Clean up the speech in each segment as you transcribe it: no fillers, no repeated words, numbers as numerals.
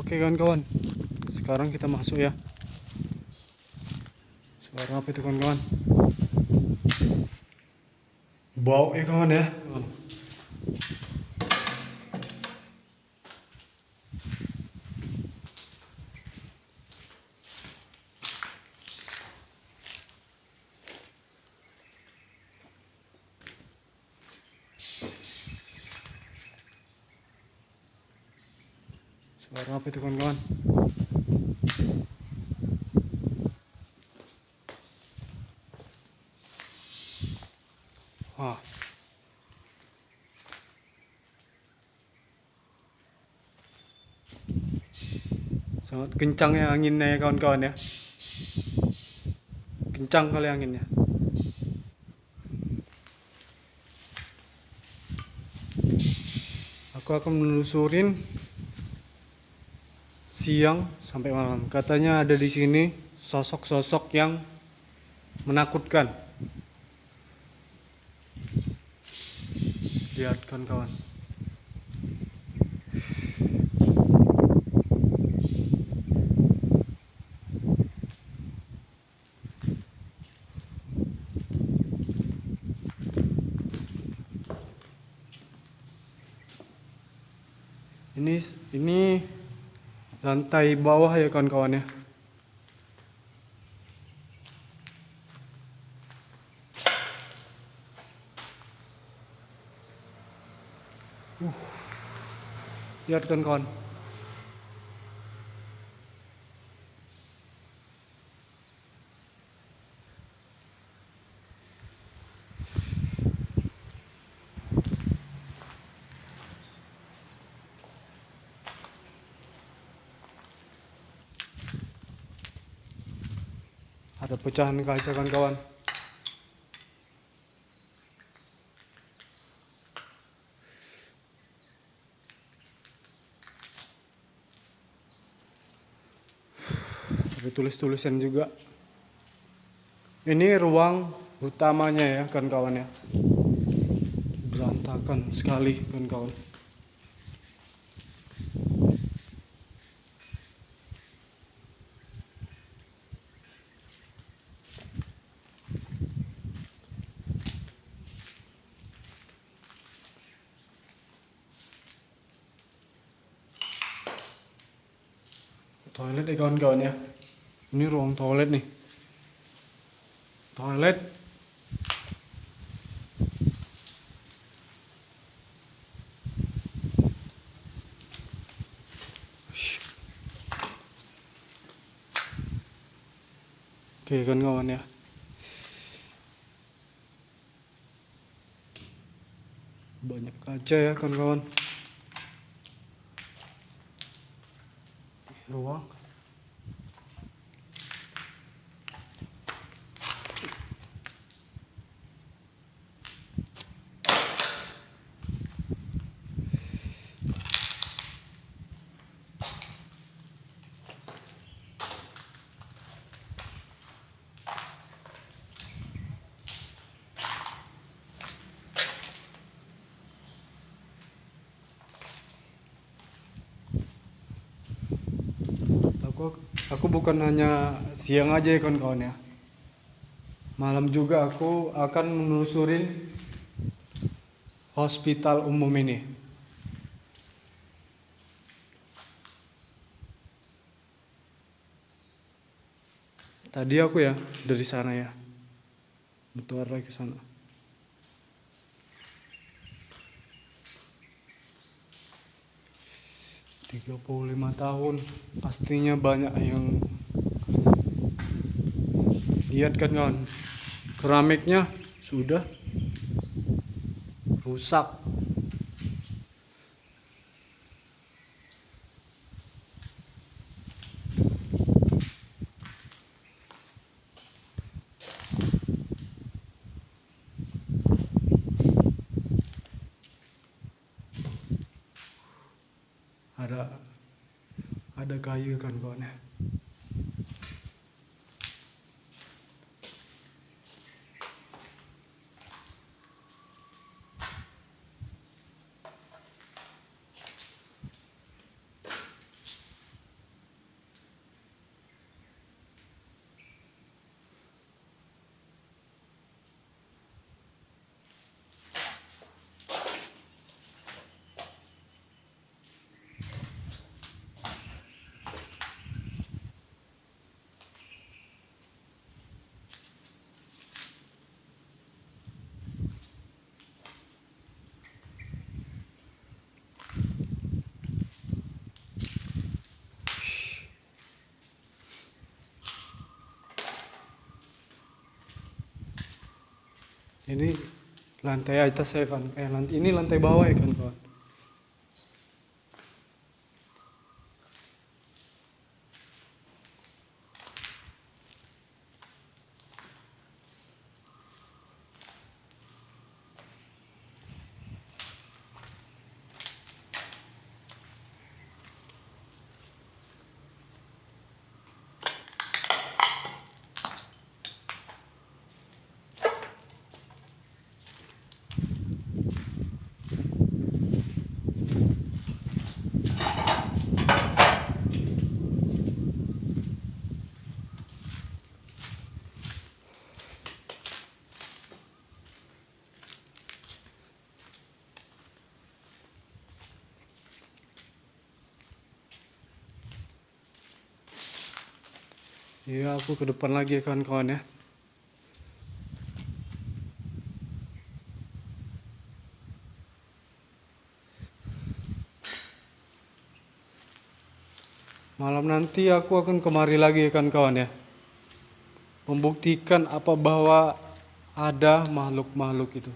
Oke kawan-kawan, sekarang kita masuk ya. Suara apa itu kawan-kawan? Bau ya kawan ya. Suara apa itu kawan-kawan? Wah. Sangat kencang ya anginnya ya kawan-kawan ya. Kencang kali anginnya. Aku akan menelusurin siang sampai malam. Katanya ada di sini sosok-sosok yang menakutkan. Lihat kawan-kawan. Ini lantai bawah ya kawan-kawan ya. Lihat kawan-kawan. Ada pecahan kaca kawan-kawan. Ada tulis-tulisan juga. Ini ruang utamanya ya kawan-kawan ya. Berantakan sekali kawan-kawan. Toilet ya kawan-kawan ya. Ini ruang toilet nih. Toilet. Oke kawan-kawan ya. Banyak kaca ya kawan-kawan. Ruang. Aku bukan hanya siang aja ya kawan-kawan ya. Malam juga aku akan menelusurin hospital umum ini. Tadi aku ya dari sana ya. Muter lagi ke sana. Tiga 35 tahun. Pastinya banyak yang lihat kan kawan. Keramiknya sudah rusak. Ada kayu kan kawan ya. Ini lantai atas ya kan. Ini lantai bawah ya kan kawan. Iya, aku ke depan lagi ya kawan-kawan ya. Malam nanti aku akan kemari lagi ya kawan-kawan ya. Membuktikan apa bahwa ada makhluk-makhluk itu.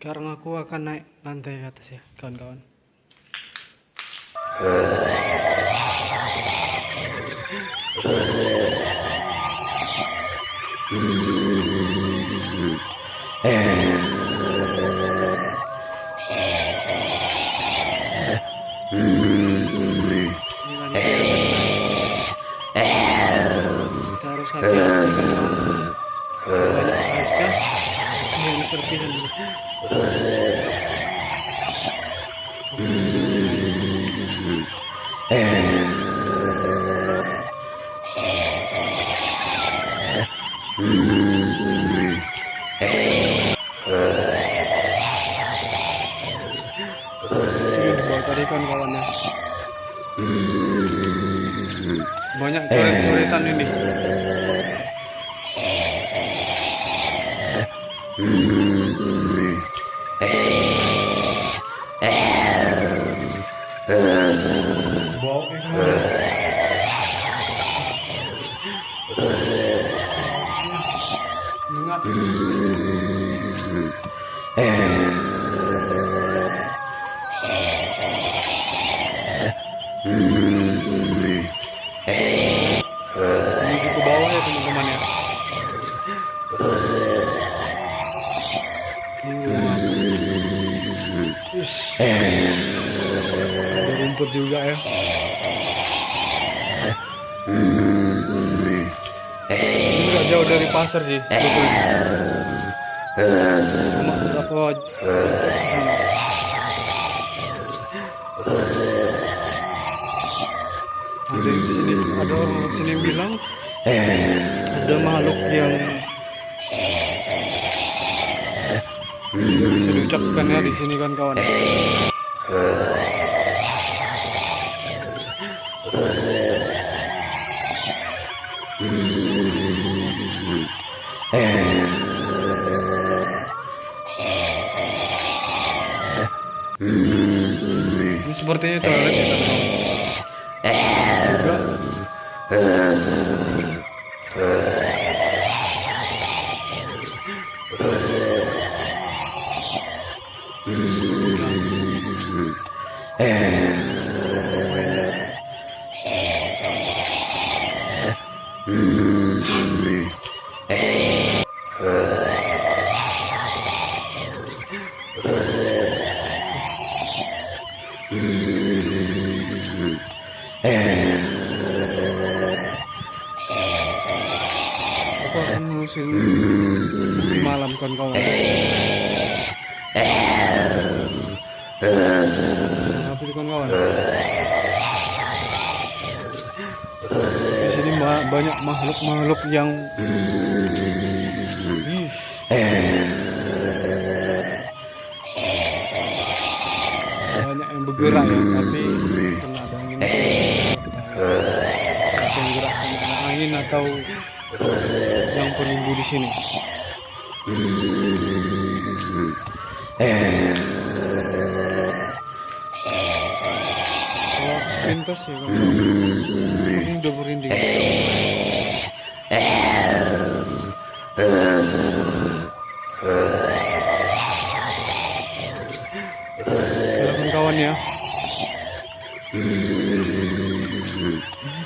Sekarang aku akan naik lantai ke atas ya kawan-kawan. Kita harus hati-hati kawan-kawan. Banyak kaca yang serpihan. Tadi kawan-kawannya banyak coret-coretan ini. Bau mengat. Menuju ke bawah ya teman-teman ya. Ada rumput juga ya. Ini nggak jauh dari pasar sih. Cuma berapa sana. Ada di sini, ada orang sini bilang ada makhluk yang bisa diucapkan ya di sini kan kawan. Ini sepertinya toilet ya kan kawan. Aku akan menusin di malam kawan-kawan. Apa itu kawan-kawan? Di sini banyak makhluk-makhluk yang banyak yang bergerak ya, tapi kena angin. angin atau yang penunggu di sini. Kalau sprinter sih kan, ini udah merinding. Silakan kawan ya.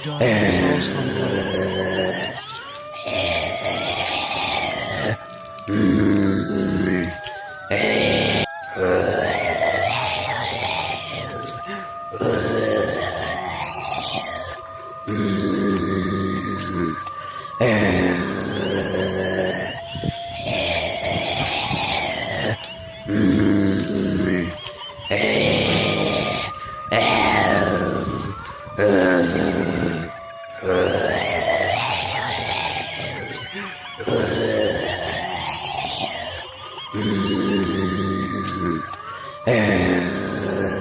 Udah ada saus kawan.